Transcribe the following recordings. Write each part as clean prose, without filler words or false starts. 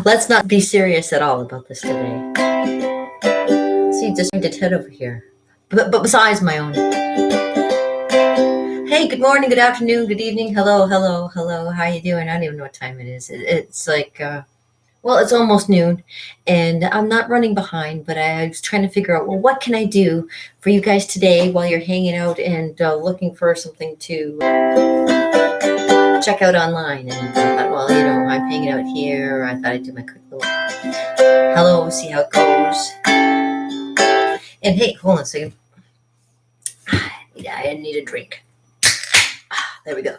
Let's not be serious at all about this today. See, just turned its head over here. But besides my own. Hey, good morning, good afternoon, good evening. Hello, hello, hello. How you doing? I don't even know what time it is. It's like, well, it's almost noon, and I'm not running behind, but I was trying to figure out, well, what can I do for you guys today while you're hanging out and looking for something to check out online. And I thought, well, I'm hanging out here. I thought I'd do my quick little hello, see how it goes. And hey, hold on a second. Yeah, I need a drink. There we go.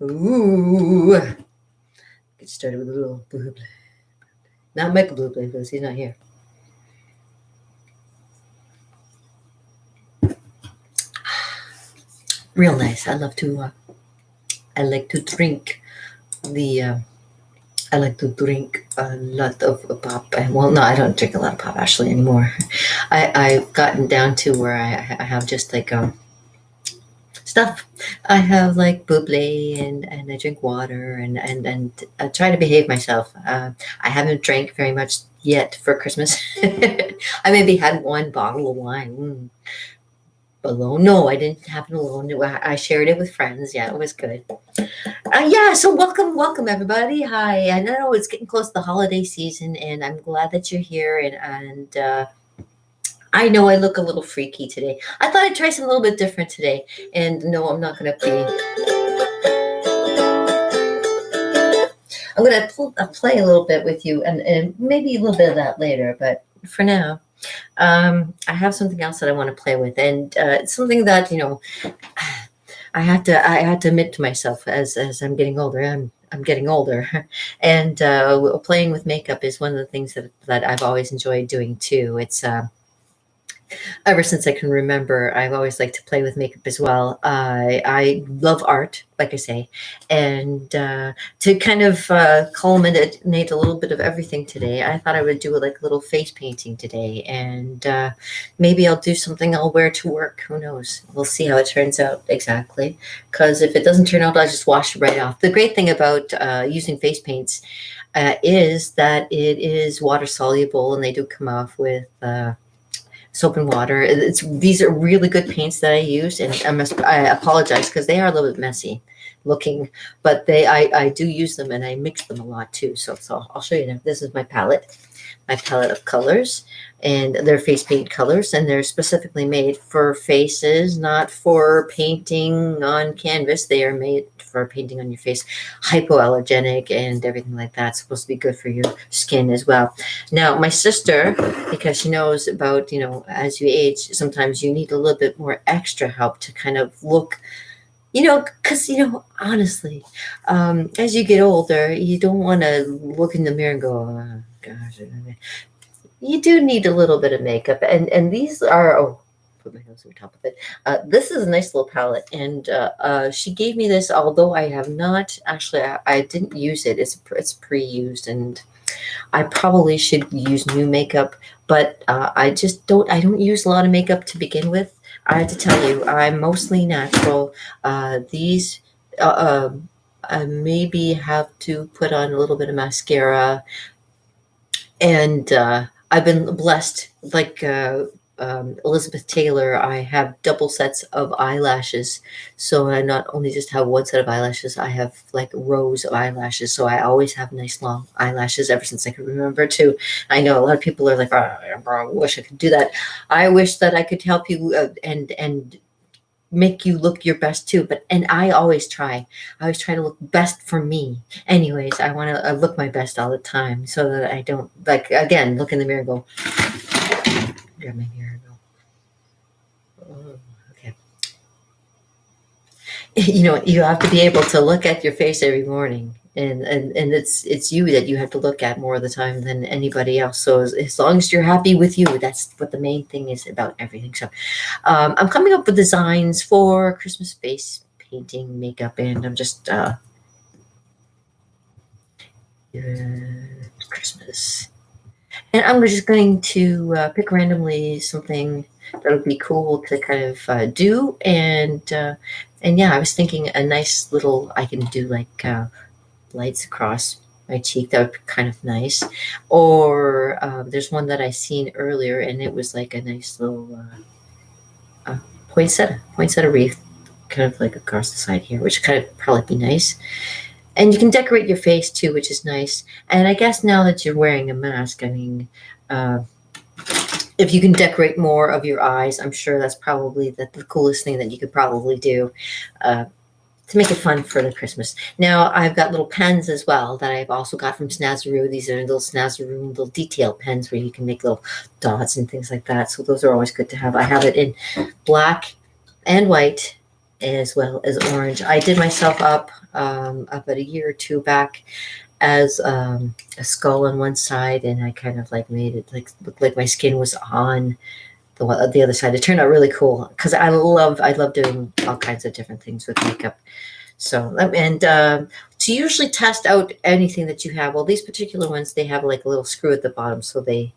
Ooh. Get started with a little blue blue. Not Michael Blue Blue because he's not here. Real nice. I like to drink I like to drink a lot of pop. Well, no, I don't drink a lot of pop actually anymore. I've gotten down to where I have just like stuff. I have like buble and I drink water and I try to behave myself. I haven't drank very much yet for Christmas. I maybe had one bottle of wine. Alone? No, I didn't have it alone. I shared it with friends. Yeah, it was good. Yeah, so welcome everybody. Hi, I know it's getting close to the holiday season, and I'm glad that you're here. And I know I look a little freaky today. I thought I'd try something a little bit different today. And no, I'm not going to be. I'm going to play a little bit with you, and maybe a little bit of that later. But for now. I have something else that I want to play with, and it's something that I had to admit to myself as I'm getting older. I'm getting older, and playing with makeup is one of the things that I've always enjoyed doing too. It's ever since I can remember, I've always liked to play with makeup as well. I love art, like I say, and to kind of culminate a little bit of everything today, I thought I would do like a little face painting today, and maybe I'll do something I'll wear to work. Who knows? We'll see how it turns out exactly, because if it doesn't turn out, I'll just wash it right off. The great thing about using face paints is that it is water soluble, and they do come off with soap and water. These are really good paints that I use, and I apologize because they are a little bit messy looking, but I do use them, and I mix them a lot too. So I'll show you now. This is my palette of colors, and they're face paint colors, and they're specifically made for faces, not for painting on canvas. They are made for painting on your face, hypoallergenic and everything like that. It's supposed to be good for your skin as well. Now, my sister, because she knows about, as you age, sometimes you need a little bit more extra help to kind of look, because, honestly, as you get older, you don't want to look in the mirror and go, oh, gosh. You do need a little bit of makeup. And these are, put my nose over top of it. This is a nice little palette, and she gave me this, although I have not actually. I didn't use it. It's pre-used, and I probably should use new makeup, but I don't use a lot of makeup to begin with. I have to tell you, I'm mostly natural. These. I maybe have to put on a little bit of mascara, and I've been blessed, like Elizabeth Taylor. I have double sets of eyelashes, so I not only just have one set of eyelashes, I have like rows of eyelashes. So I always have nice long eyelashes ever since I could remember too. I know a lot of people are like, oh, I wish I could do that. I wish that I could help you and make you look your best too. And I always try to look best for me. Anyways, I want to look my best all the time, so that I don't, like, again, look in the mirror and go, grab my mirror and go, oh, okay. You have to be able to look at your face every morning, and it's you that you have to look at more of the time than anybody else. So as long as you're happy with you, that's what the main thing is about everything. So I'm coming up with designs for Christmas face painting makeup, and I'm just Christmas, and I'm just going to pick randomly something that would be cool to kind of do, and yeah, I was thinking a nice little, I can do like lights across my cheek. That would be kind of nice. Or there's one that I seen earlier, and it was like a nice little poinsettia wreath, kind of like across the side here, which kind of probably be nice. And you can decorate your face too, which is nice. And I guess now that you're wearing a mask, I mean, if you can decorate more of your eyes, I'm sure that's probably the coolest thing that you could probably do to make it fun for the Christmas. Now, I've got little pens as well that I've also got from Snazaroo. These are little Snazaroo little detail pens where you can make little dots and things like that. So those are always good to have. I have it in black and white as well as orange. I did myself up about a year or two back as a skull on one side, and I kind of like made it like look like my skin was on the other side. It turned out really cool because I love doing all kinds of different things with makeup. So and to usually test out anything that you have, well, these particular ones, they have like a little screw at the bottom, so they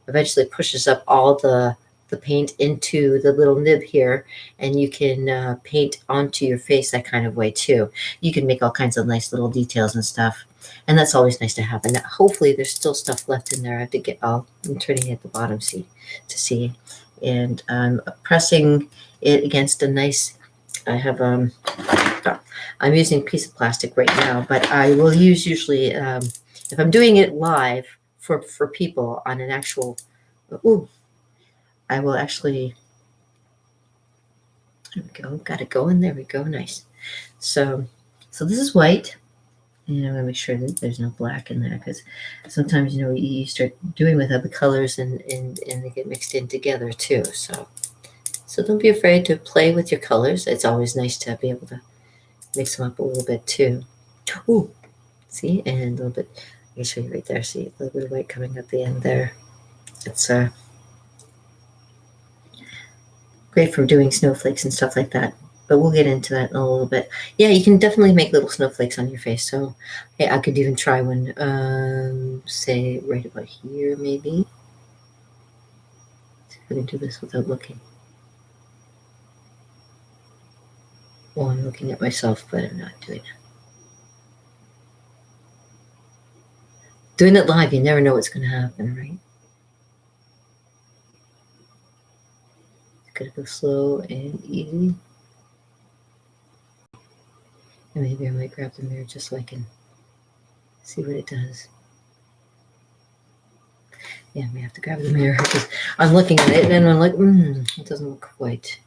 eventually pushes up all the paint into the little nib here, and you can paint onto your face that kind of way too. You can make all kinds of nice little details and stuff, and that's always nice to have. And hopefully there's still stuff left in there. I have to get I'm turning it at the bottom to see, and I'm pressing it against a nice. I have I'm using a piece of plastic right now, but I will use usually if I'm doing it live for people on an actual. Ooh, I will actually, there we go, got it going, there we go, nice. So this is white, and I'm going to make sure that there's no black in there, because sometimes, you start doing with other colors and they get mixed in together too. So don't be afraid to play with your colors. It's always nice to be able to mix them up a little bit too. Ooh, see, and a little bit, I can show you right there, see, a little bit of white coming at the end there. It's great for doing snowflakes and stuff like that, but we'll get into that in a little bit. Yeah, you can definitely make little snowflakes on your face. So I could even try one, say right about here, maybe. See if I can do this without looking. Well, I'm looking at myself, but I'm not doing it. Doing it live, you never know what's going to happen, right? Gotta go slow and easy. And maybe I might grab the mirror just so I can see what it does. Yeah, I may have to grab the mirror because I'm looking at it and I'm like, it doesn't look quite.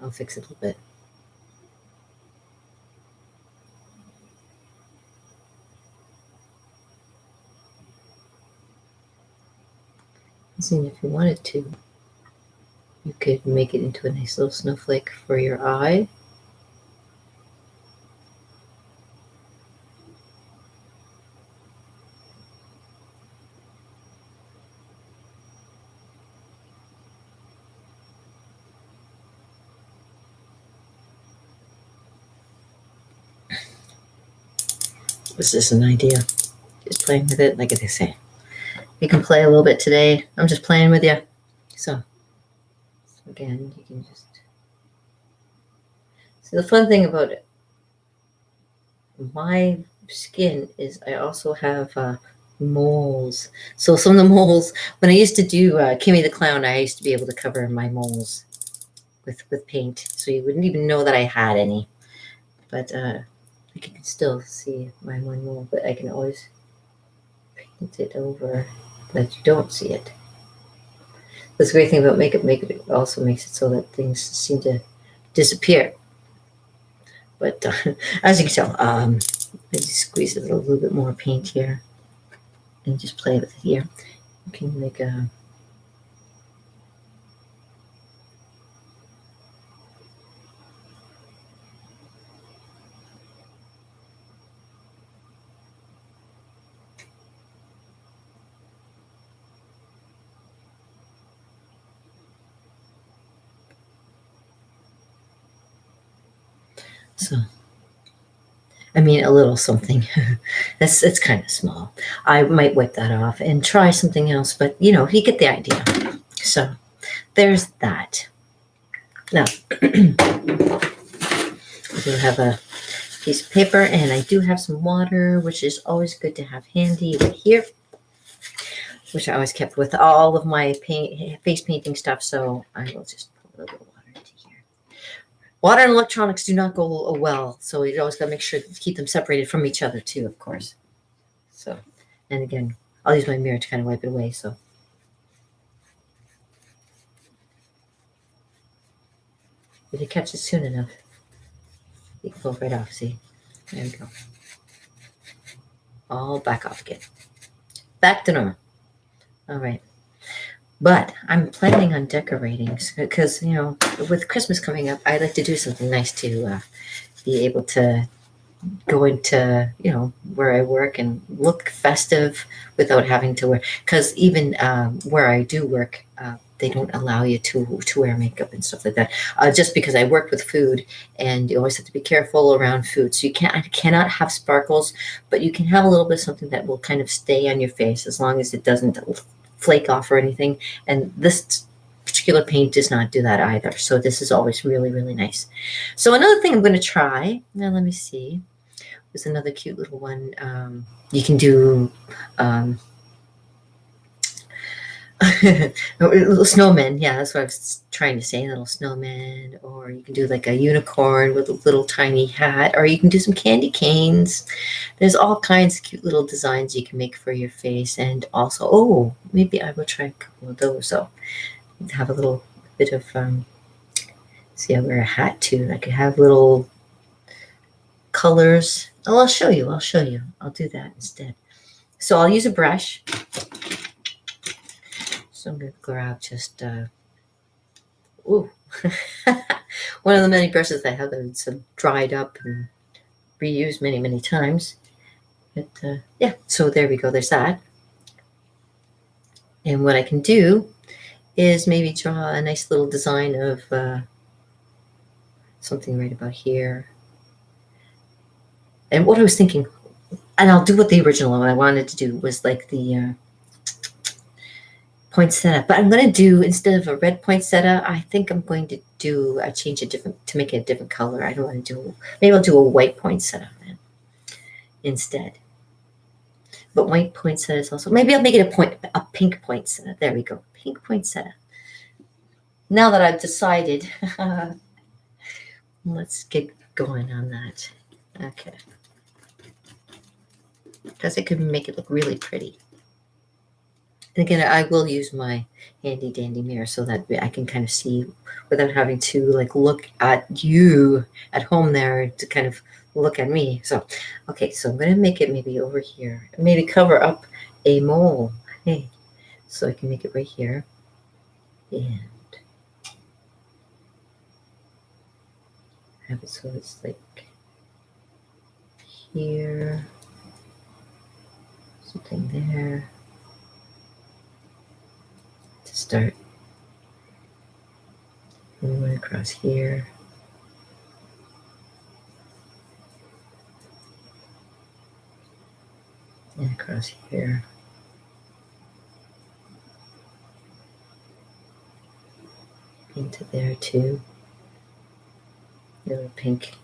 I'll fix it a little bit. And if you wanted to, you could make it into a nice little snowflake for your eye. This is an idea. Just playing with it, like they say. You can play a little bit today. I'm just playing with you. So again, you can just see the fun thing about it. My skin is I also have moles. So some of the moles, when I used to do Kimmy the Clown, I used to be able to cover my moles with paint, so you wouldn't even know that I had any. But you can still see my one mole, but I can always paint it over that you don't see it. That's the great thing about makeup. Makeup also makes it so that things seem to disappear. But as you can tell, I just squeeze it a little bit more paint here and just play with it here. You can make a a little something. It's kind of small. I might wipe that off and try something else, but you get the idea. So there's that. Now, we have piece of paper, and I do have some water, which is always good to have handy right here, which I always kept with all of my face painting stuff. So I will just put a little bit of water into here. Water and electronics do not go well, so you always got to make sure to keep them separated from each other too, of course. So, and again, I'll use my mirror to kind of wipe it away. So. If you catch it soon enough, you can pull it right off. See? There we go. All back off again. Back to normal. All right. But I'm planning on decorating because, you know, with Christmas coming up, I like to do something nice to be able to go into, you know, where I work and look festive without having to wear, because even where I do work, they don't allow you to wear makeup and stuff like that. Just because I work with food, and you always have to be careful around food. So I cannot have sparkles, but you can have a little bit of something that will kind of stay on your face as long as it doesn't flake off or anything. And this particular paint does not do that either. So this is always really, really nice. So another thing I'm going to try, now let me see. There's another cute little one. You can do little snowmen. Yeah, that's what I was trying to say. Little snowmen, or you can do like a unicorn with a little tiny hat, or you can do some candy canes. There's all kinds of cute little designs you can make for your face. And also, oh, maybe I will try a couple of those. So have a little bit of, see, I wear a hat too. I could have little colors. Oh, I'll show you. I'll do that instead. So I'll use a brush. So I'm going to grab just, ooh, one of the many brushes I have that's dried up and reused many, many times. But yeah, so there we go. There's that. And what I can do is maybe draw a nice little design of something right about here. And what I was thinking, and I'll do what the original one I wanted to do was like the poinsettia. But I'm going to do, instead of a red poinsettia, I think I'm going to do, change it different, to make it a different color. I don't want to do, maybe I'll do a white poinsettia then instead. But white poinsettia is also, maybe I'll make it a pink poinsettia. There we go, pink poinsettia. Now that I've decided, let's get going on that. Okay. Because it could make it look really pretty. And again, I will use my handy dandy mirror so that I can kind of see without having to like look at you at home there to kind of look at me. So, okay, so I'm going to make it maybe over here. Maybe cover up a mole. Hey, so I can make it right here. And have it so it's like here. Something there to start. And one across here. And across here. Into there too. A little pink,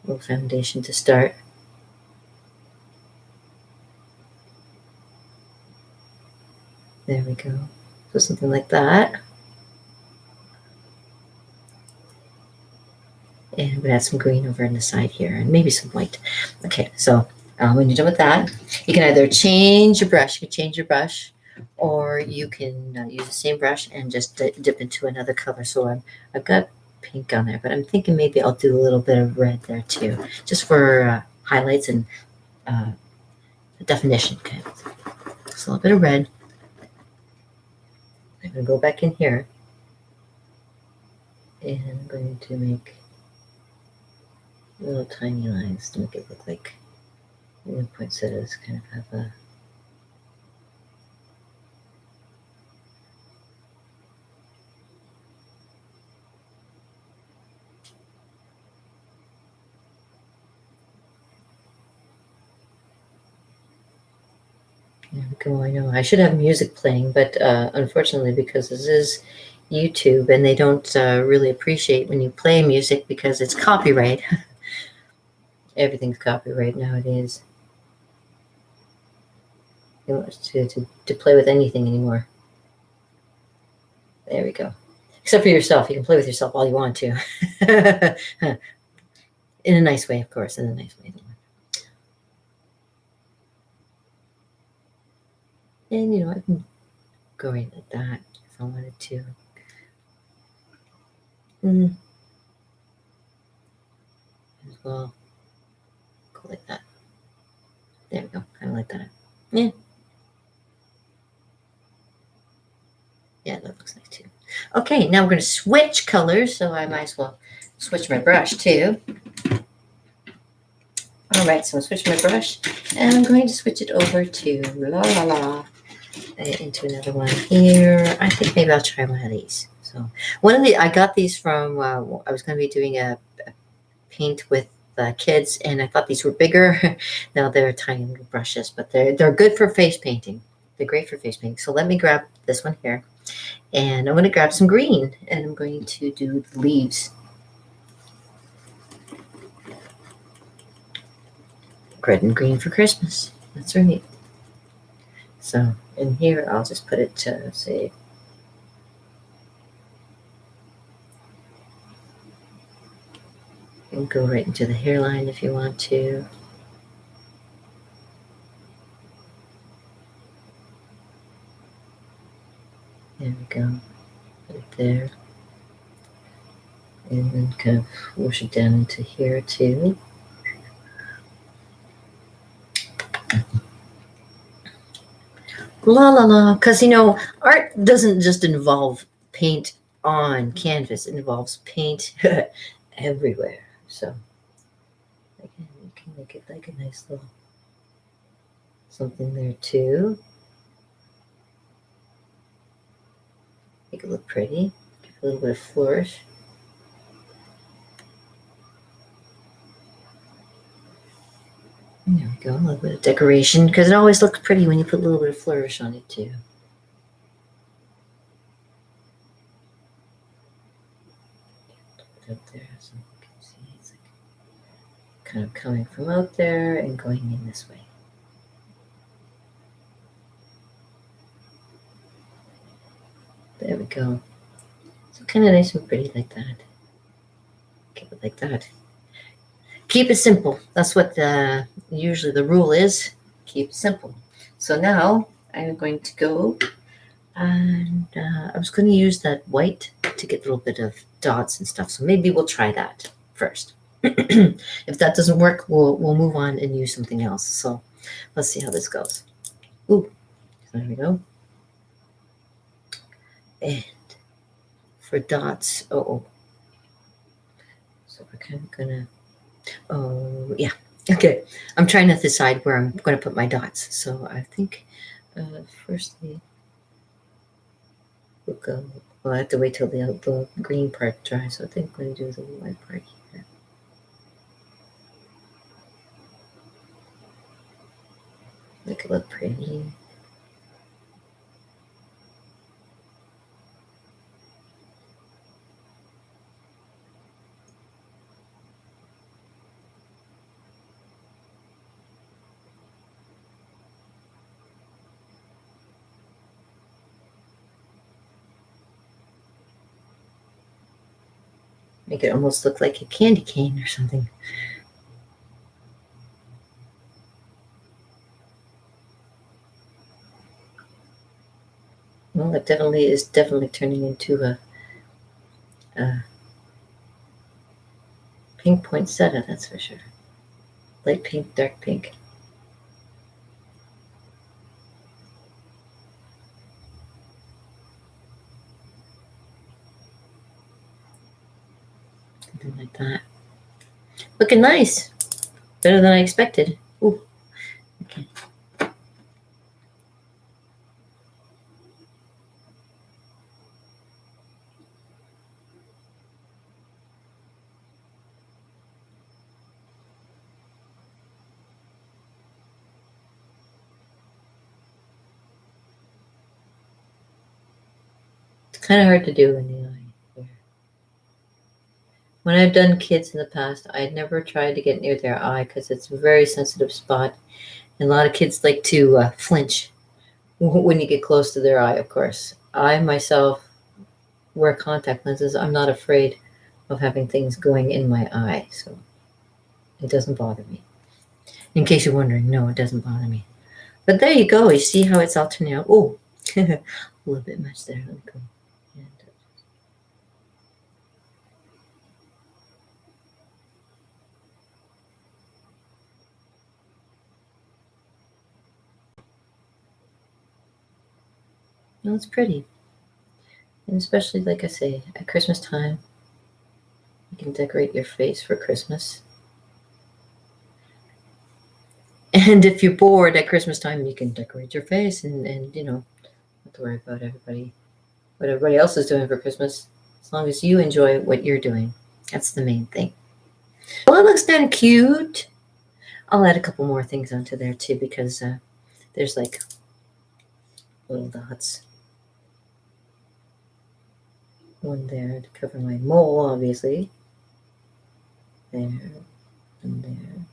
little foundation to start. There we go. So something like that. And I'm going to add some green over on the side here and maybe some white. Okay, so when you're done with that, you can either change your brush. You can change your brush, or you can use the same brush and just dip into another color. So I've got pink on there, but I'm thinking maybe I'll do a little bit of red there too, just for highlights and definition. Okay, just a little bit of red. I'm going to go back in here, and I'm going to make little tiny lines to make it look like the poinsettias kind of have a there we go. I know I should have music playing, but unfortunately, because this is YouTube and they don't really appreciate when you play music because it's copyright. Everything's copyright nowadays. You don't want to play with anything anymore. There we go. Except for yourself. You can play with yourself all you want to. In a nice way, of course. In a nice way. And, you know, I can go right like that if I wanted to. As well. Go like that. There we go. Kind of like that. Yeah. Yeah, that looks nice too. Okay, now we're going to switch colors, so I might as well switch my brush too. All right, so I'm switching my brush, and I'm going to switch it over to La La La into another one here. I think maybe I'll try one of these. So I got these from, I was going to be doing a paint with kids, and I thought these were bigger. Now they're tiny little brushes, but they're good for face painting. They're great for face painting. So let me grab this one here. And I'm going to grab some green, and I'm going to do the leaves. Red and green for Christmas. That's right. So in here, I'll just put it to, say, and go right into the hairline if you want to. There we go. Put it there. And then kind of push it down into here too. La la la. Because, you know, art doesn't just involve paint on canvas. It involves paint everywhere. So, again, you can make it like a nice little something there too. Make it look pretty. Give it a little bit of flourish. There we go, a little bit of decoration, because it always looks pretty when you put a little bit of flourish on it too. Put it up there so you can see it's like kind of coming from out there and going in this way. There we go. So kind of nice and pretty like that. Keep it like that. Keep it simple. That's what usually the rule is. Keep it simple. So now I'm going to go, and I was going to use that white to get a little bit of dots and stuff. So maybe we'll try that first. If that doesn't work, we'll move on and use something else. So let's see how this goes. Ooh, there we go. And for dots, so we're kind of gonna, yeah, okay. I'm trying to decide where I'm going to put my dots. So I think firstly we'll go, well, I have to wait till the green part dries. So I think I'm going to do the white part here. Make it look pretty. Make it almost look like a candy cane or something. Well, it definitely is turning into a pink poinsettia, that's for sure. Light pink, dark pink. Something like that. Looking nice. Better than I expected. Ooh. Okay. It's kind of hard to do in the eye here. When I've done kids in the past, I never tried to get near their eye because it's a very sensitive spot. And a lot of kids like to flinch when you get close to their eye, of course. I myself wear contact lenses. I'm not afraid of having things going in my eye, so it doesn't bother me. In case you're wondering, no, it doesn't bother me. But there you go. You see how it's all turning out. Oh, a little bit much there. Let me go. And, no, it's pretty. And especially, like I say, at Christmas time, you can decorate your face for Christmas. And if you're bored at Christmas time, you can decorate your face and not to worry about what everybody else is doing for Christmas. As long as you enjoy what you're doing. That's the main thing. Well, it looks kind of cute. I'll add a couple more things onto there too because there's like little dots. One there to cover my mole, obviously. There and there.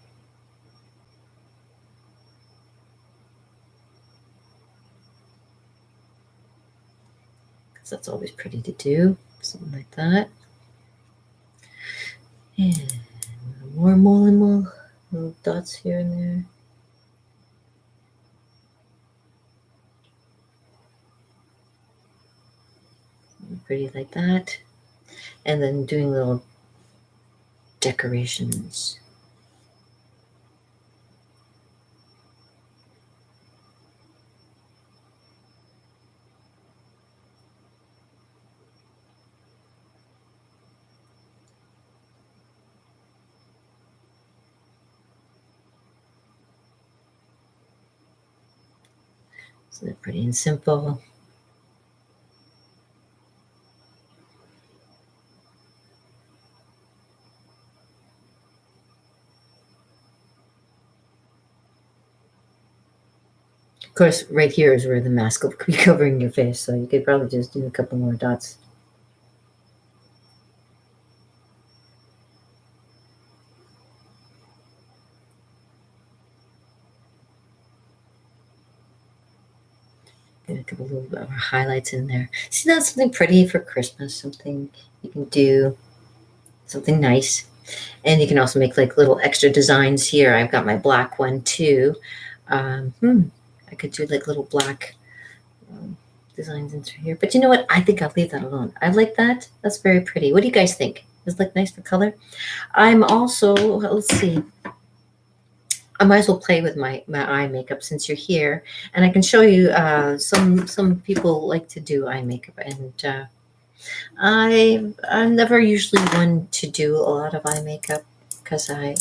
Because that's always pretty to do. Something like that. And more mole and mole. Little dots here and there. Pretty like that. And then doing little decorations. So they're pretty and simple. Of course, right here is where the mask will be covering your face, so you could probably just do a couple more dots. Get a couple little highlights in there. See, that's something pretty for Christmas, something you can do, something nice. And you can also make like little extra designs here. I've got my black one too. I could do like little black designs into here. But you know what? I think I'll leave that alone. I like that. That's very pretty. What do you guys think? Does it look nice for color? I'm also, let's see. I might as well play with my eye makeup since you're here, and I can show you. Some people like to do eye makeup, and I'm never usually one to do a lot of eye makeup because I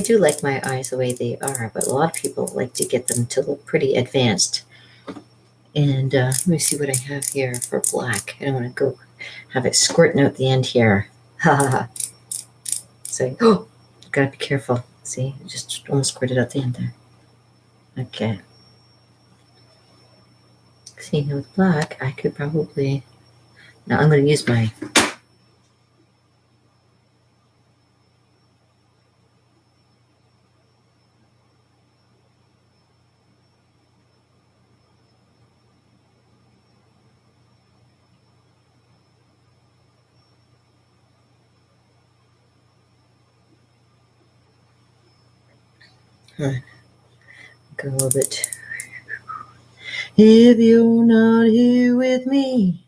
do like my eyes the way they are, but a lot of people like to get them to look pretty advanced. And let me see what I have here for black. I don't want to go have it squirting out the end here. Ha ha ha. So, oh, gotta be careful. See, I just almost squirted out the end there. Okay. See, now with black, I could probably. Now I'm going to use my. Go a little bit. If you're not here with me.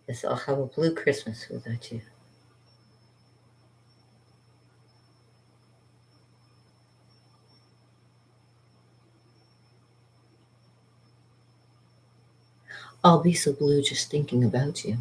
Yes, I'll have a blue Christmas without you. I'll be so blue just thinking about you.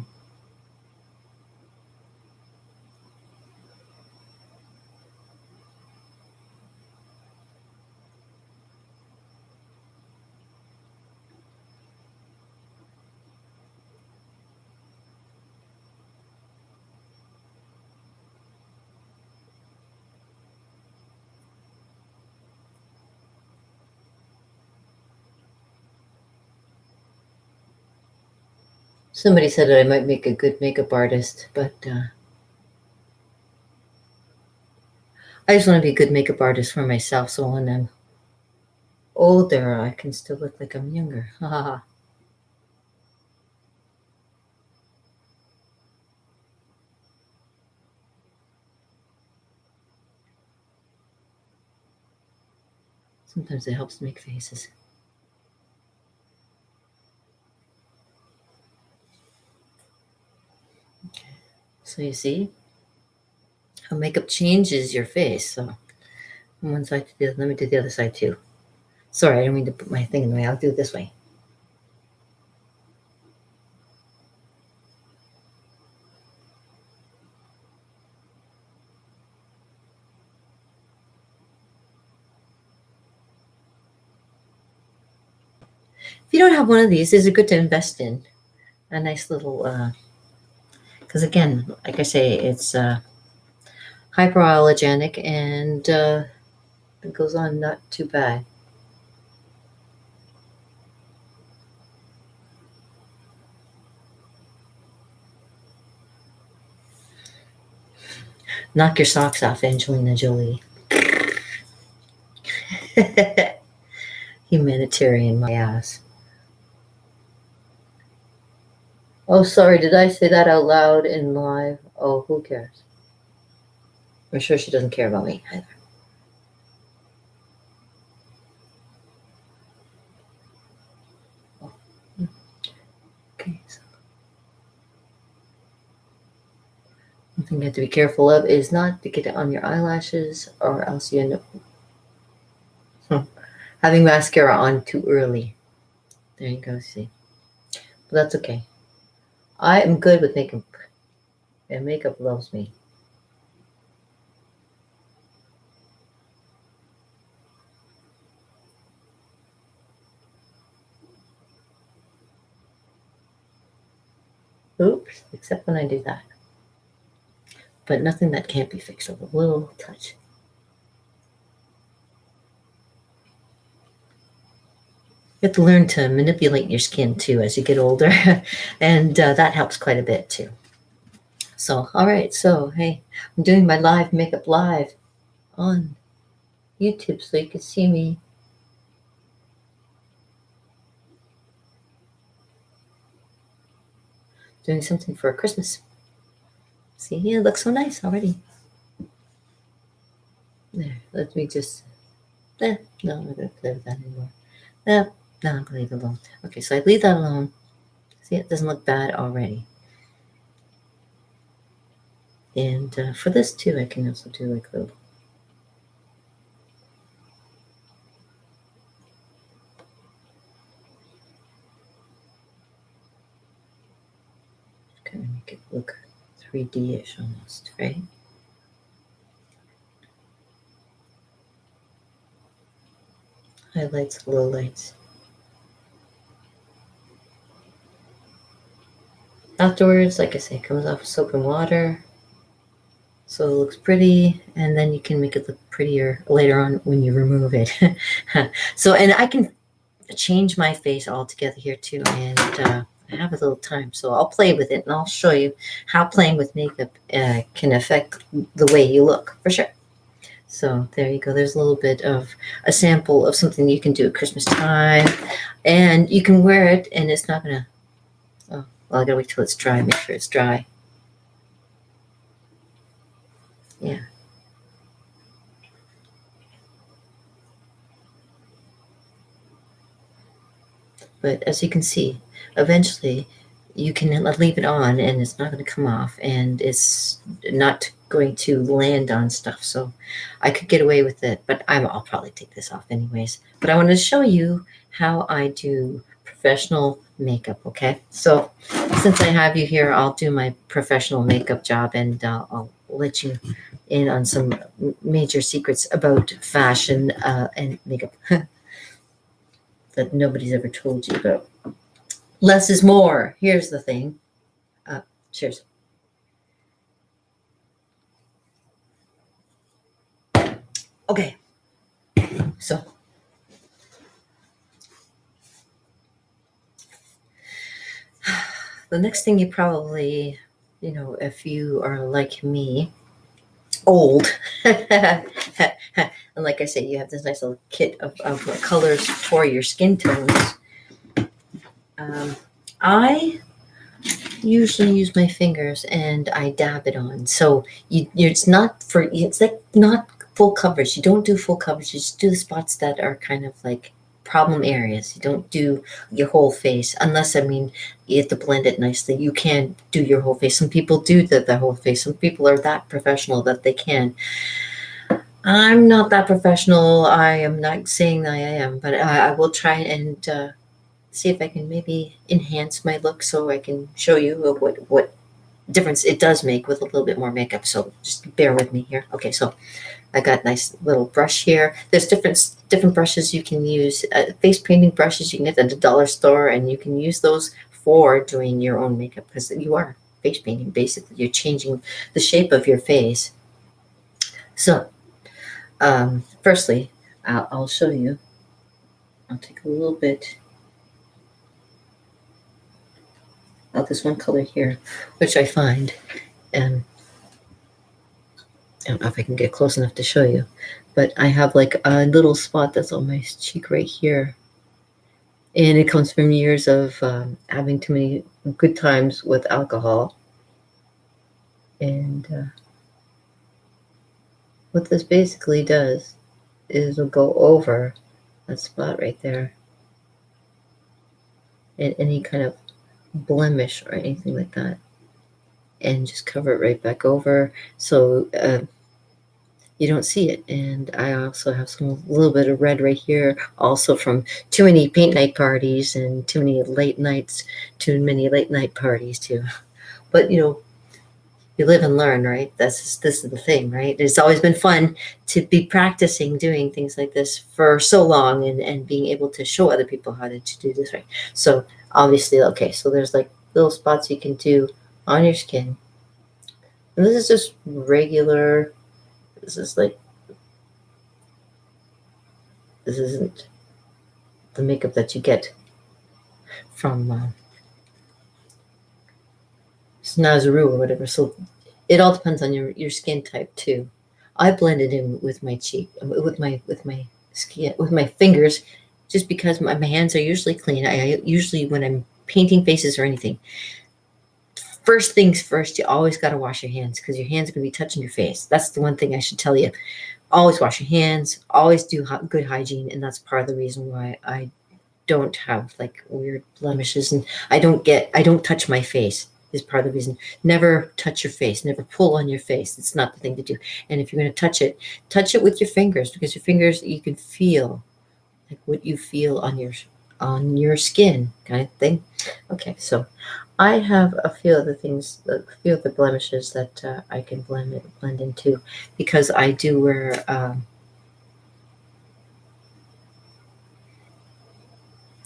Somebody said that I might make a good makeup artist, but I just want to be a good makeup artist for myself, so when I'm older, I can still look like I'm younger. Ha ha ha. Sometimes it helps to make faces. Okay. So you see how makeup changes your face. So from one side to the other, let me do the other side too. Sorry, I didn't mean to put my thing in the way. I'll do it this way. If you don't have one of these are good to invest in. A nice little, because again, like I say, it's hyperallergenic and it goes on not too bad. Knock your socks off, Angelina Jolie. Humanitarian, my ass. Oh, sorry, did I say that out loud in live? Oh, who cares? I'm sure she doesn't care about me either. Oh. Okay, so one thing you have to be careful of is not to get it on your eyelashes, or else you end up having mascara on too early. There you go, see. But that's okay. I am good with makeup, and makeup loves me. Oops, except when I do that. But nothing that can't be fixed with a little touch. You have to learn to manipulate your skin too as you get older, and that helps quite a bit too. So, all right, so hey, I'm doing my live makeup live on YouTube so you can see me. Doing something for Christmas. See, it looks so nice already. There, let me just, no, I'm not going to play with that anymore. No, I'm going to leave it alone. Okay, so I leave that alone. See, it doesn't look bad already. And for this too, I can also do like a little. Kind of make it look 3D-ish almost, right? Highlights, lowlights. Afterwards, like I say, it comes off with soap and water. So it looks pretty, and then you can make it look prettier later on when you remove it. So, and I can change my face altogether here too, and I have a little time, so I'll play with it, and I'll show you how playing with makeup can affect the way you look, for sure. So there you go. There's a little bit of a sample of something you can do at Christmas time, and you can wear it, and it's not gonna. Oh, well, I gotta wait till it's dry. Make sure it's dry. Yeah. But as you can see, eventually you can leave it on and it's not going to come off and it's not going to land on stuff. So I could get away with it, but I'll probably take this off anyways. But I want to show you how I do professional makeup, okay? So since I have you here, I'll do my professional makeup job and I'll let you in on some major secrets about fashion and makeup that nobody's ever told you about. Less is more. Here's the thing. Cheers. Okay. So The next thing you probably, if you are like me, old, and like I say, you have this nice little kit of colors for your skin tones. I usually use my fingers and I dab it on. So it's like not full coverage. You don't do full coverage. You just do the spots that are kind of like problem areas. You don't do your whole face unless, I mean, you have to blend it nicely. You can do your whole face. Some people do the whole face. Some people are that professional that they can. I'm not that professional. I am not saying that I am, but I will try and see if I can maybe enhance my look so I can show you what difference it does make with a little bit more makeup. So just bear with me here. Okay, so I got a nice little brush here. There's different brushes you can use. Face painting brushes you can get at the dollar store, and you can use those for doing your own makeup because you are face painting. Basically, you're changing the shape of your face. So, firstly, I'll show you. I'll take a little bit of this one color here, which I find, and I don't know if I can get close enough to show you, but I have like a little spot that's on my cheek right here. And it comes from years of having too many good times with alcohol. And what this basically does is it'll go over that spot right there. And any kind of blemish or anything like that. And just cover it right back over. So you don't see it. And I also have a little bit of red right here, also from too many paint night parties and too many late night parties too. But you live and learn, right? This is the thing, right? It's always been fun to be practicing doing things like this for so long and being able to show other people how to do this right. So obviously, okay, so there's like little spots you can do on your skin. And this is just regular. This isn't the makeup that you get from Snazaroo or whatever. So it all depends on your skin type too. I blend it in with my cheek, with my skin, with my fingers, just because my hands are usually clean. I usually, when I'm painting faces or anything, first things first, you always got to wash your hands because your hands are going to be touching your face. That's the one thing I should tell you. Always wash your hands, always do good hygiene, and that's part of the reason why I don't have like weird blemishes and I don't touch my face is part of the reason. Never touch your face, never pull on your face. It's not the thing to do. And if you're going to touch it with your fingers because your fingers, you can feel like what you feel on your skin kind of thing. Okay, so I have a few of the blemishes that I can blend into because I do wear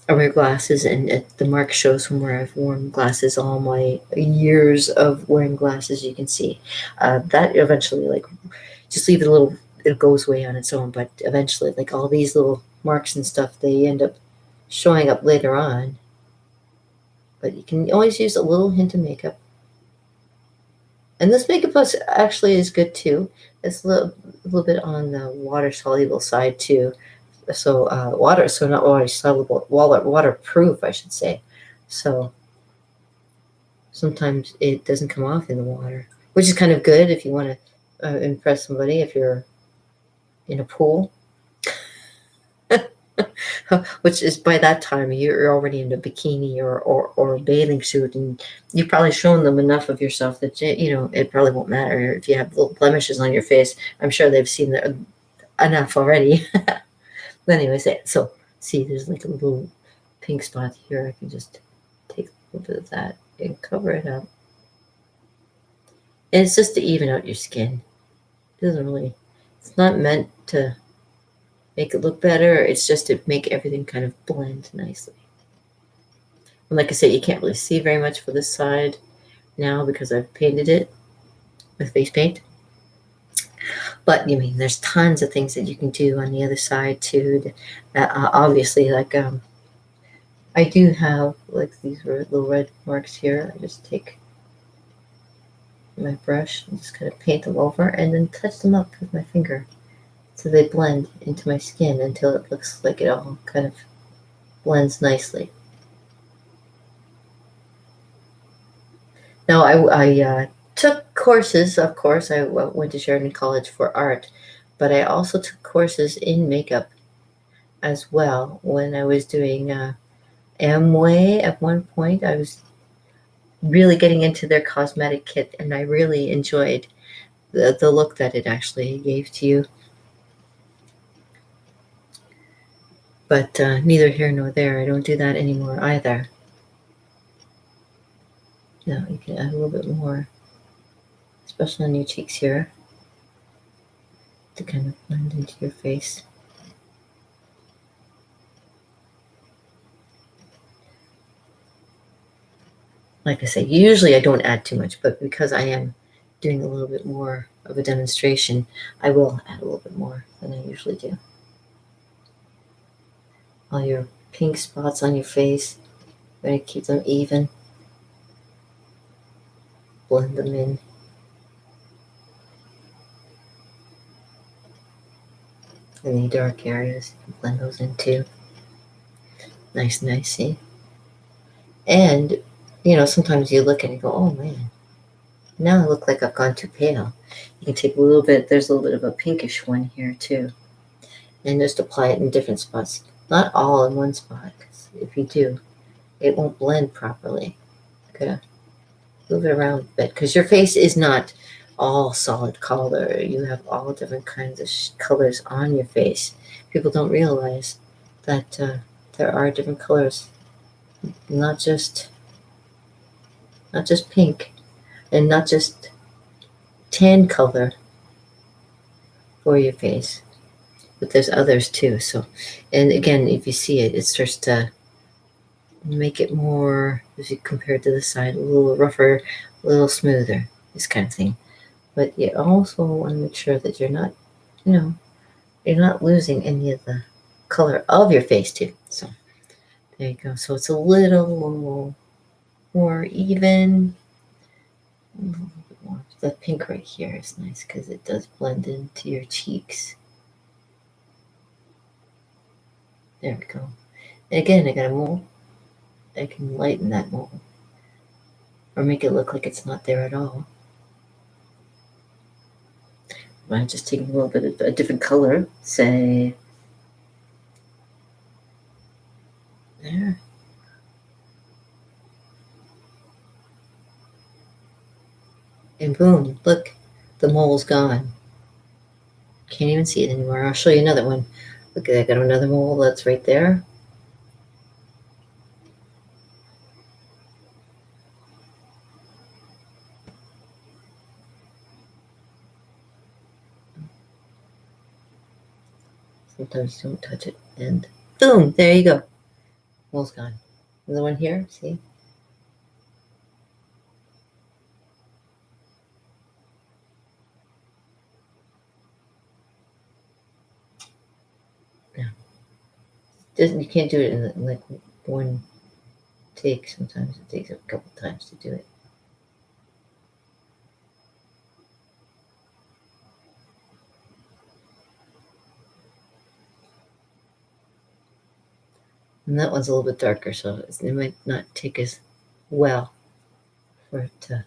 I wear glasses, and the mark shows from where I've worn glasses all my years of wearing glasses. You can see that eventually, like, just leave it a little, it goes away on its own. But eventually, like all these little marks and stuff, they end up showing up later on. But you can always use a little hint of makeup. And this makeup actually is good too. It's a little bit on the water soluble side too. So not water soluble, waterproof, I should say. So sometimes it doesn't come off in the water, which is kind of good if you want to impress somebody if you're in a pool. Which is by that time you're already in a bikini or a bathing suit, and you've probably shown them enough of yourself that it probably won't matter if you have little blemishes on your face. I'm sure they've seen enough already. But anyways, so see, there's like a little pink spot here. I can just take a little bit of that and cover it up. And it's just to even out your skin. It's not meant to make it look better. It's just to make everything kind of blend nicely. And like I said, you can't really see very much for this side now because I've painted it with face paint. But there's tons of things that you can do on the other side too. Obviously, like I do have like these little red marks here. I just take my brush and just kind of paint them over and then touch them up with my finger so they blend into my skin until it looks like it all kind of blends nicely. Now, I took courses, of course. I went to Sheridan College for art, but I also took courses in makeup as well. When I was doing Amway at one point, I was really getting into their cosmetic kit, and I really enjoyed the look that it actually gave to you. But neither here nor there. I don't do that anymore either. Now you can add a little bit more, especially on your cheeks here, to kind of blend into your face. Like I say, usually I don't add too much, but because I am doing a little bit more of a demonstration, I will add a little bit more than I usually do. All your pink spots on your face, going to keep them even. Blend them in. Any dark areas, you can blend those in too. Nice, see? And, sometimes you look and you go, oh man, now I look like I've gone too pale. You can take a little bit, there's a little bit of a pinkish one here too. And just apply it in different spots. Not all in one spot, because if you do, it won't blend properly. You gotta move it around a bit, because your face is not all solid color. You have all different kinds of colors on your face. People don't realize that there are different colors, not just pink, and not just tan color for your face, but there's others too. So, and again, if you see it, it starts to make it more, if you compare it to the side, a little rougher, a little smoother, this kind of thing. But you also want to make sure that you're not, you're not losing any of the color of your face too. So there you go. So it's a little more even. A little bit more. The pink right here is nice because it does blend into your cheeks. There we go. And again, I got a mole. I can lighten that mole or make it look like it's not there at all. By just taking a little bit of a different color, say there. And boom, look, the mole's gone. Can't even see it anymore. I'll show you another one. Look, I got another mole that's right there. Sometimes you don't touch it. And boom, there you go. Mole's gone. Another one here, see? Yeah. You can't do it in like one take. Sometimes it takes a couple times to do it. And that one's a little bit darker, so it might not take as well for it to.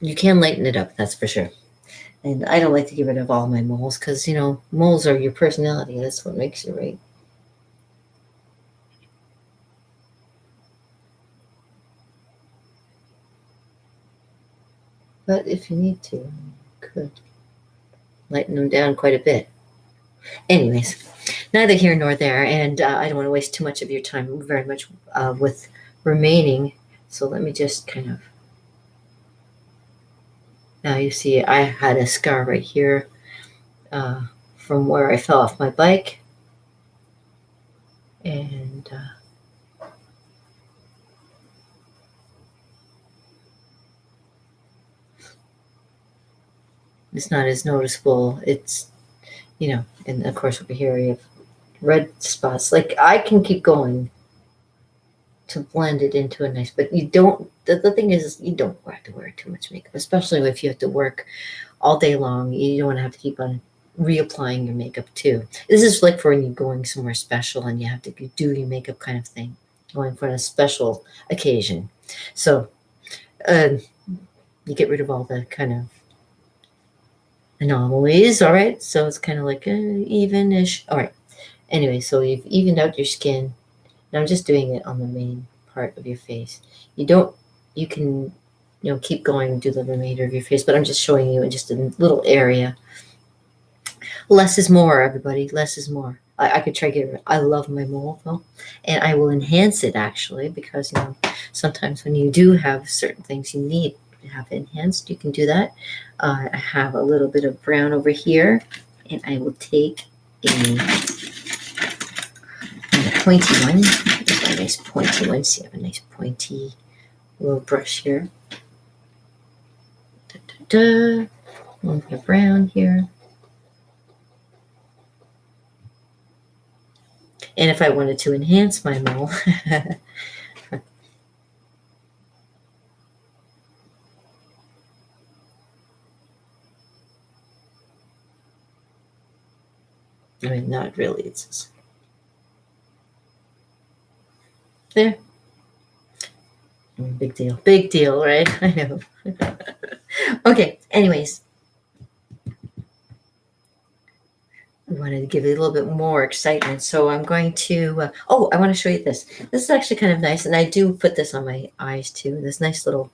You can lighten it up, that's for sure. And I don't like to get rid of all my moles because, moles are your personality. That's what makes you, right? But if you need to, you could lighten them down quite a bit. Anyways, neither here nor there. And I don't want to waste too much of your time very much with remaining. So let me just kind of. Now you see I had a scar right here from where I fell off my bike. And it's not as noticeable. It's, and of course over here we have red spots. Like I can keep going to blend it into a nice, but you don't, the thing is you don't have to wear too much makeup, especially if you have to work all day long. You don't want to have to keep on reapplying your makeup too. This is like for when you're going somewhere special and you have to do your makeup kind of thing, going for a special occasion. So you get rid of all the kind of anomalies. All right, so it's kind of like even-ish. All right, anyway, so you've evened out your skin. Now I'm just doing it on the main part of your face. You can keep going and do the remainder of your face, but I'm just showing you in just a little area. Less is more, everybody. Less is more. I could try to get rid. I love my mole though, and I will enhance it actually, because sometimes when you do have certain things you need to have enhanced, you can do that. I have a little bit of brown over here, and I will take a pointy one. There's a nice pointy one. See, I have a nice pointy little brush here. A little bit of brown here. And if I wanted to enhance my mole, I mean, not really. It's just, there. Big deal, right? I know. Okay, anyways. I wanted to give it a little bit more excitement. So I'm going to, I want to show you this. This is actually kind of nice. And I do put this on my eyes too. This nice little,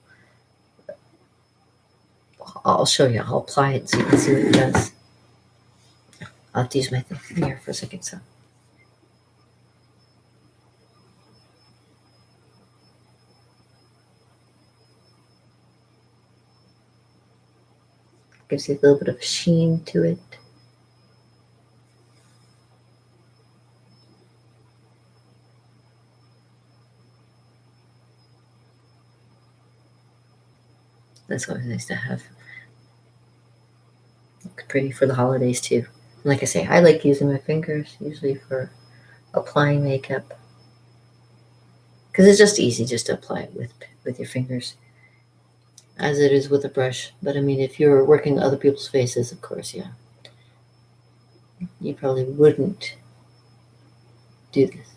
I'll show you. I'll apply it so you can see what it does. I'll have to use my thing here for a second. So. Gives you a little bit of sheen to it. That's always nice to have. Looks pretty for the holidays too. And like I say, I like using my fingers usually for applying makeup, because it's just easy just to apply it with your fingers, as it is with a brush. But I mean, if you're working other people's faces, of course, yeah, you probably wouldn't do this.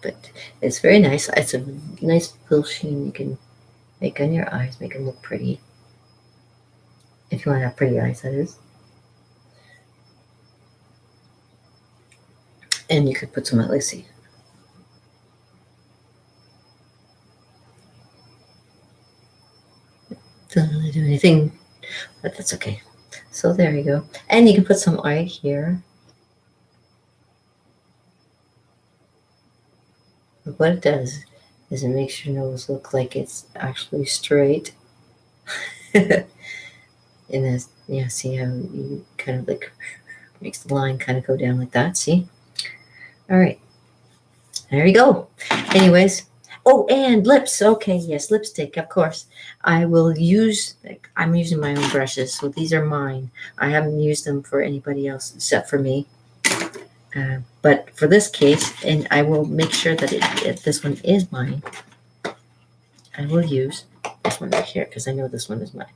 But it's very nice. It's a nice little sheen you can make on your eyes, make them look pretty. If you want to have pretty eyes, that is. And you could put some, let's see. Doesn't really do anything, but that's okay. So there you go. And you can put some right here. But what it does is it makes your nose look like it's actually straight. And this, yeah, see how you kind of like makes the line kind of go down like that. See? All right. There you go. Anyways. Oh, and lips. Okay, yes, lipstick, of course. I'm using my own brushes, so these are mine. I haven't used them for anybody else except for me. But for this case, and I will make sure that this one is mine, I will use this one right here, because I know this one is mine.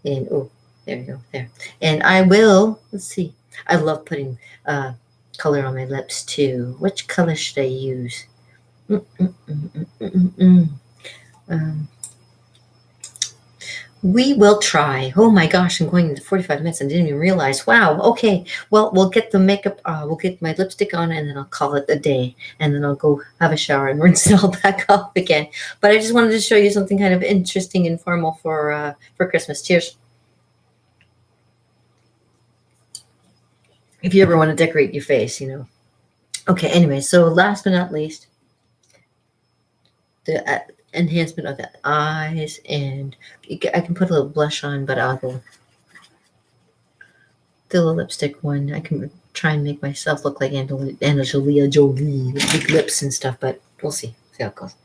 And, oh, there you go, there. And I will, let's see. I love putting color on my lips, too. Which color should I use? We will try. Oh my gosh, I'm going into 45 minutes and didn't even realize. Wow, okay. Well, we'll get the makeup, we'll get my lipstick on, and then I'll call it a day. And then I'll go have a shower and rinse it all back off again. But I just wanted to show you something kind of interesting and formal for Christmas. Cheers. If you ever want to decorate your face, Okay, anyway, so last but not least, the enhancement of the eyes, and I can put a little blush on, but I'll go the little lipstick one. I can try and make myself look like Angelina Jolie with big lips and stuff, but we'll see how it goes.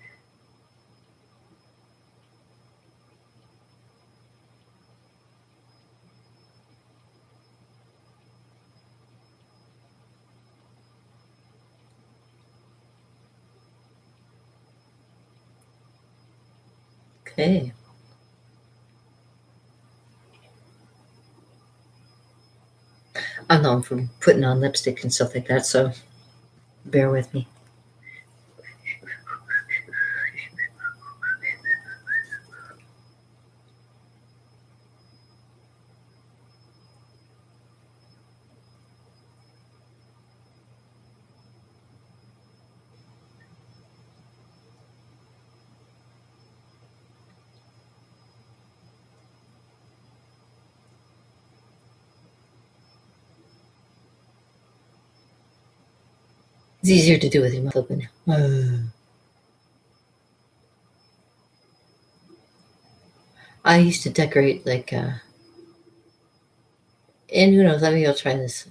Okay. I'm known for putting on lipstick and stuff like that, so bear with me. It's easier to do with your mouth open. I used to decorate like, and who knows, maybe I'll try this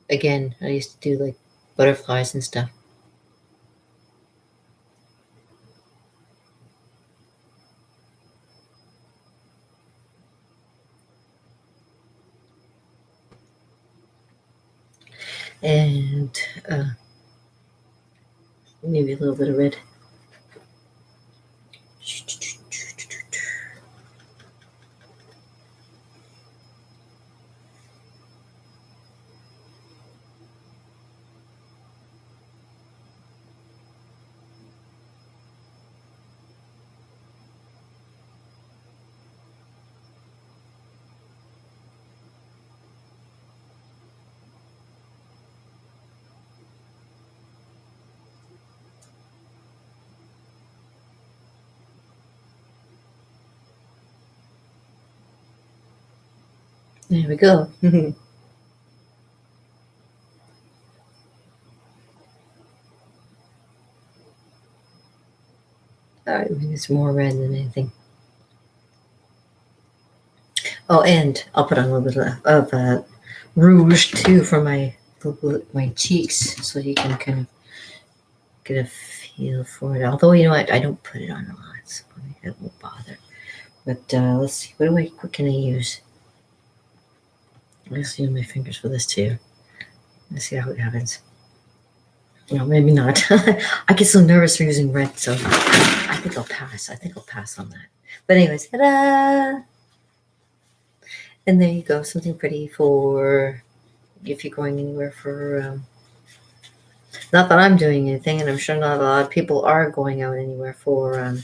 again. I used to do like butterflies and stuff. And maybe a little bit of red. There we go. All right, it's more red than anything. Oh, and I'll put on a little bit of rouge too for my cheeks, so you can kind of get a feel for it. Although you know what, I don't put it on a lot, so it won't bother. But let's see, what can I use? Let's use my fingers for this too. Let's see how it happens. No, maybe not. I get so nervous for using red, so I think I'll pass. I think I'll pass on that. But anyways, ta-da! And there you go, something pretty for if you're going anywhere for. Not that I'm doing anything, and I'm sure not a lot of people are going out anywhere for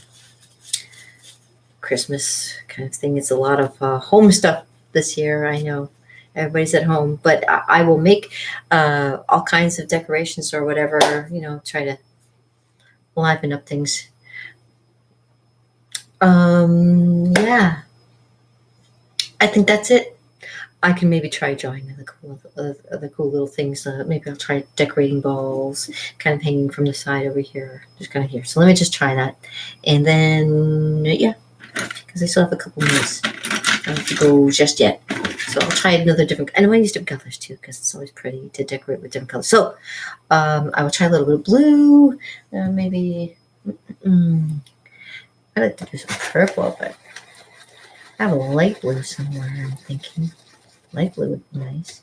Christmas kind of thing. It's a lot of home stuff this year. I know everybody's at home, but I will make all kinds of decorations or whatever, try to liven up things. Yeah, I think that's it. I can maybe try drawing the cool little things. Maybe I'll try decorating balls, kind of hanging from the side over here, just kind of here. So let me just try that, and then yeah, because I still have a couple minutes to go just yet. So I'll try another different. And I want to use different colors too, because it's always pretty to decorate with different colors. So I will try a little bit of blue, maybe. I like to do some purple, but I have a light blue somewhere. I'm thinking. Light blue would be nice.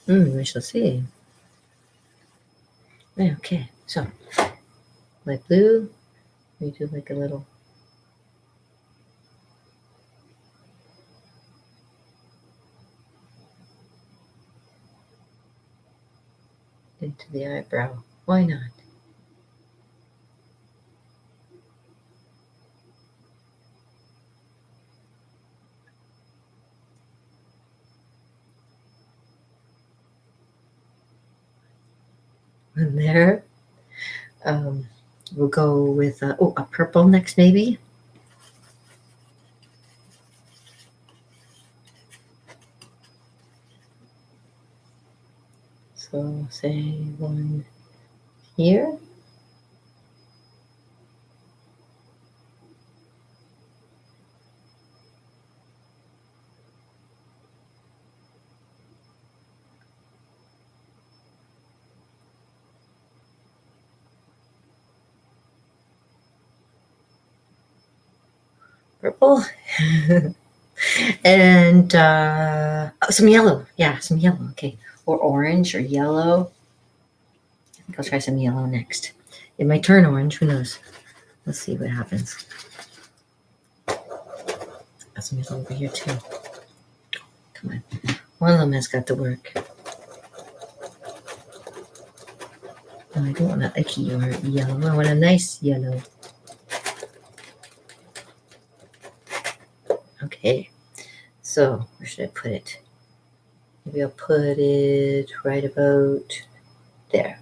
We shall see. Okay, so light blue. We do like a little. Into the eyebrow. Why not? And there. We'll go with a purple next, maybe. So say one here. Purple. And some yellow. Yeah, some yellow. Okay. Or orange or yellow. I think I'll try some yellow next. It might turn orange. Who knows? Let's see what happens. Got some yellow over here too. Come on. One of them has got to work. No, I don't want an icky or yellow. I want a nice yellow. Okay. So where should I put it? Maybe I'll put it right about there.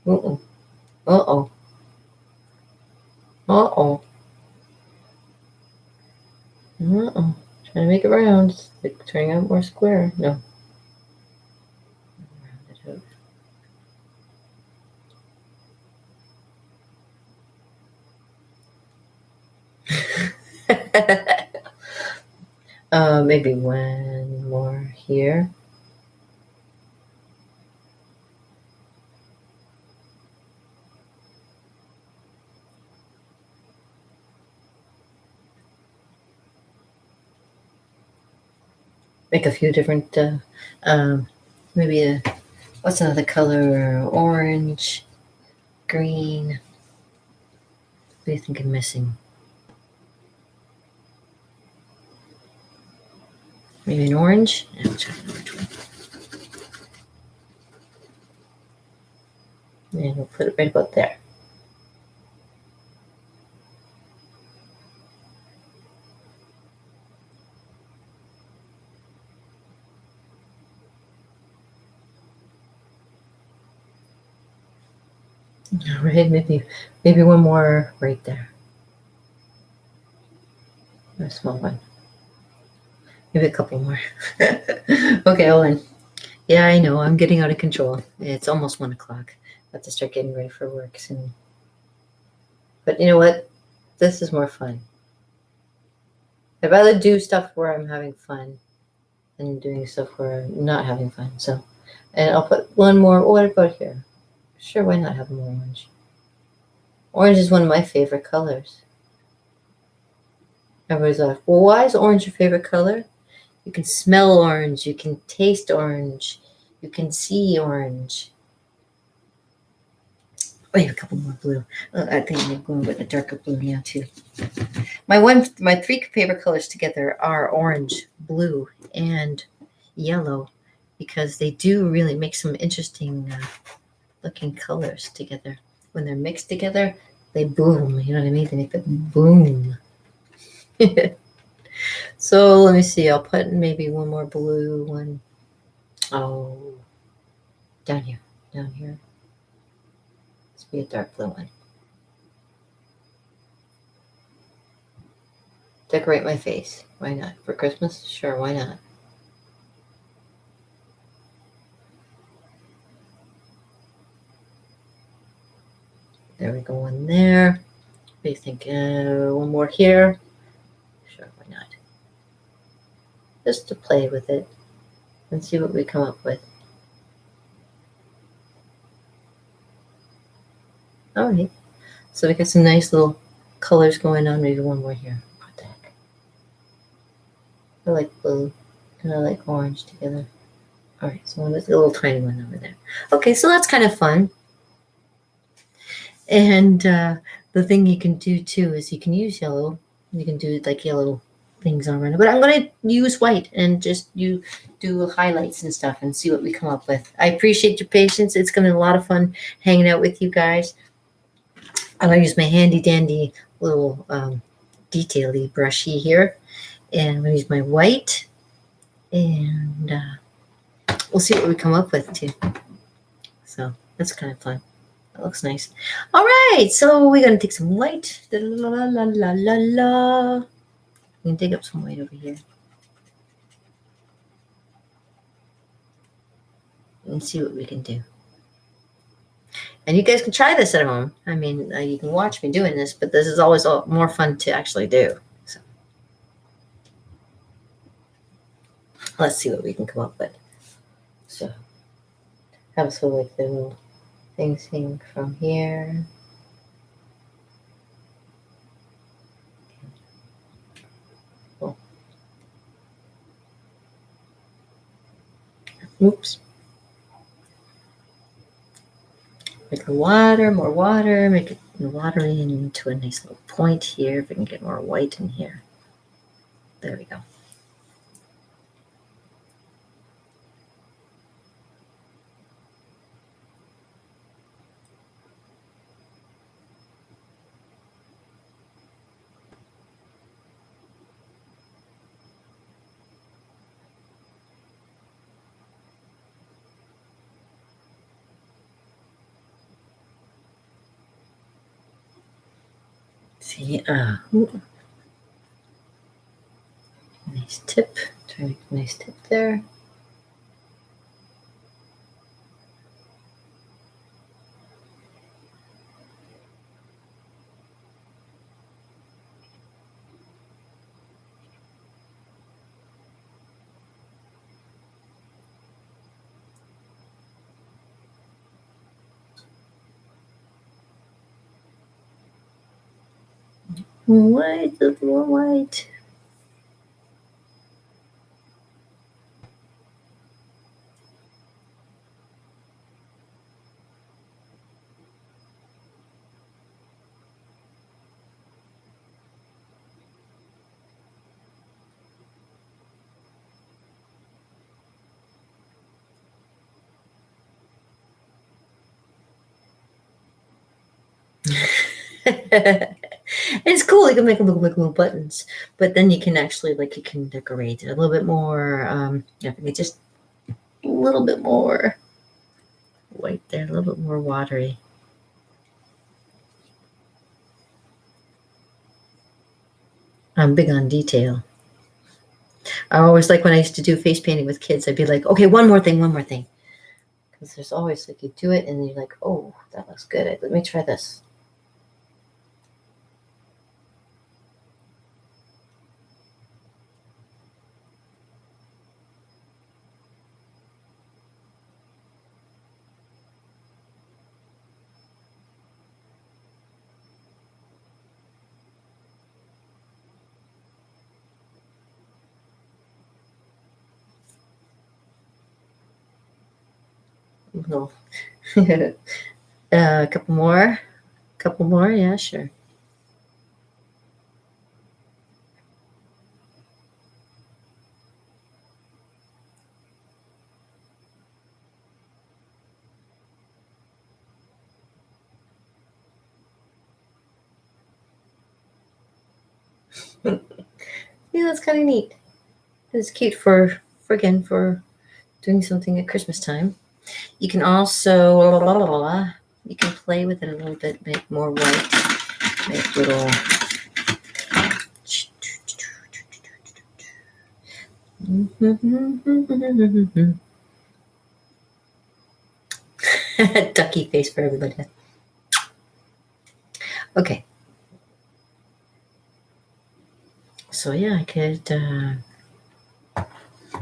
Uh-oh. Uh-oh. Uh-oh. Uh-oh. Trying to make it round. It's like turning out more square. No. Round it out. Maybe one more here. Make a few different, maybe what's another color? Orange, green. What do you think I'm missing? Maybe an orange? Yeah, I'll try an orange one. And we'll put it right about there. All right, maybe one more right there. A small one. Maybe a couple more. Okay, hold on. Yeah, I know, I'm getting out of control. It's almost 1 o'clock. I have to start getting ready for work soon. But you know what? This is more fun. I'd rather do stuff where I'm having fun than doing stuff where I'm not having fun. So, and I'll put one more. What about here? Sure, why not have more orange? Orange is one of my favorite colors. Everybody's like, well, why is orange your favorite color? You can smell orange. You can taste orange. You can see orange. Wait, a couple more blue. I think I'm going with a darker blue now too. My 3 favorite colors together are orange, blue, and yellow, because they do really make some interesting looking colors together. When they're mixed together, they boom. You know what I mean? They make the boom. So let me see. I'll put maybe one more blue one. Oh, down here. Let's be a dark blue one. Decorate my face. Why not? For Christmas? Sure, why not? There we go, one there. What do you think? One more here. Sure, why not? Just to play with it and see what we come up with. All right. So we got some nice little colors going on. Maybe one more here. What the heck? I like blue and I like orange together. All right, so there's a little tiny one over there. Okay, so that's kind of fun. And the thing you can do too is you can use yellow. You can do like yellow things on it. But I'm going to use white and just do highlights and stuff and see what we come up with. I appreciate your patience. It's going to be a lot of fun hanging out with you guys. I'm going to use my handy dandy little detail-y brushy here. And I'm going to use my white. And we'll see what we come up with too. So that's kind of fun. That looks nice. All right, so we're going to take some white. La, la, la, la, la, la. We can dig up some white over here. And see what we can do. And you guys can try this at home. I mean, you can watch me doing this, but this is always more fun to actually do. So let's see what we can come up with. So have sort of like the little things hang from here. Cool. Oops. Make the water, more water, make it watery into a nice little point here. If I can get more white in here. There we go. See, nice tip. Try to make a nice tip there. White, a little more white. It's cool. You can make them look like little buttons, but then you can actually you can decorate it a little bit more. Just a little bit more white there, a little bit more watery. I'm big on detail. I always like when I used to do face painting with kids, I'd be like, okay, one more thing. Because there's always you do it and you're like, oh, that looks good. Let me try this. No. A couple more. Yeah, sure. Yeah, that's kind of neat. It's cute for doing something at Christmas time. You can also you can play with it a little bit, make more white, make little. Ducky face for everybody. Okay. So yeah, I could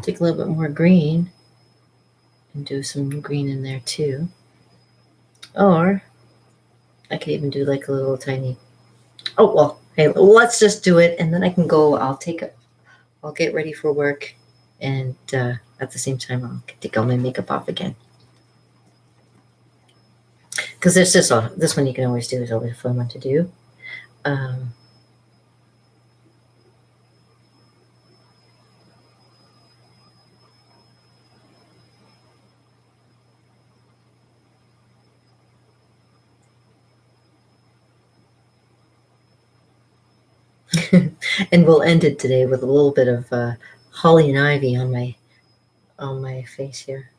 take a little bit more green and do some green in there too. Or I could even do like a little tiny. Oh well, hey, let's just do it, and then I can go. I'll get ready for work, and at the same time, I'll take all my makeup off again. Because there's this one you can always do is always a fun one to do. And we'll end it today with a little bit of holly and ivy on my face here.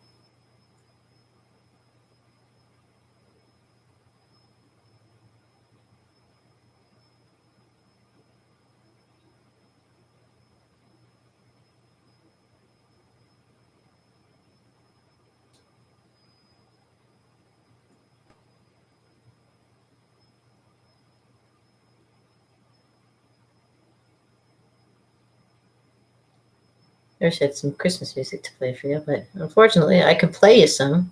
I wish I had some Christmas music to play for you, but unfortunately, I could play you some,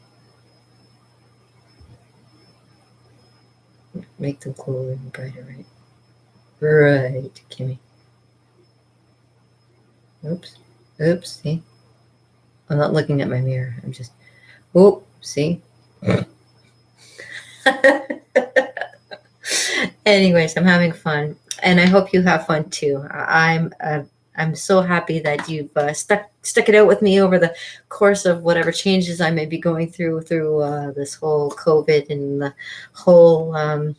Make them cooler and brighter, right? Right, Kimmy. Oops. Oops, see? I'm not looking at my mirror. I'm just, oh, see? Anyways, I'm having fun, and I hope you have fun too. I'm so happy that you've stuck it out with me over the course of whatever changes I may be going through this whole COVID and the whole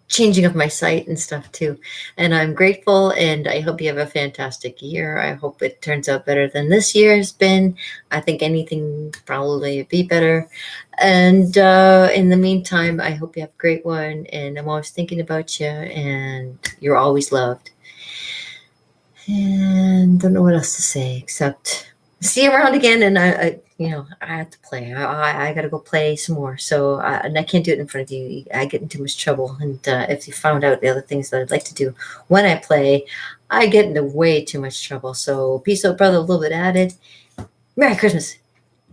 changing of my site and stuff too. And I'm grateful, and I hope you have a fantastic year. I hope it turns out better than this year has been. I think anything probably be better. And in the meantime, I hope you have a great one. And I'm always thinking about you, and you're always loved. And don't know what else to say except see you around again. And I have to play. I got to go play some more. So and I can't do it in front of you. I get in too much trouble. And if you found out the other things that I'd like to do when I play, I get into way too much trouble. So peace out, brother. A little bit added. Merry Christmas.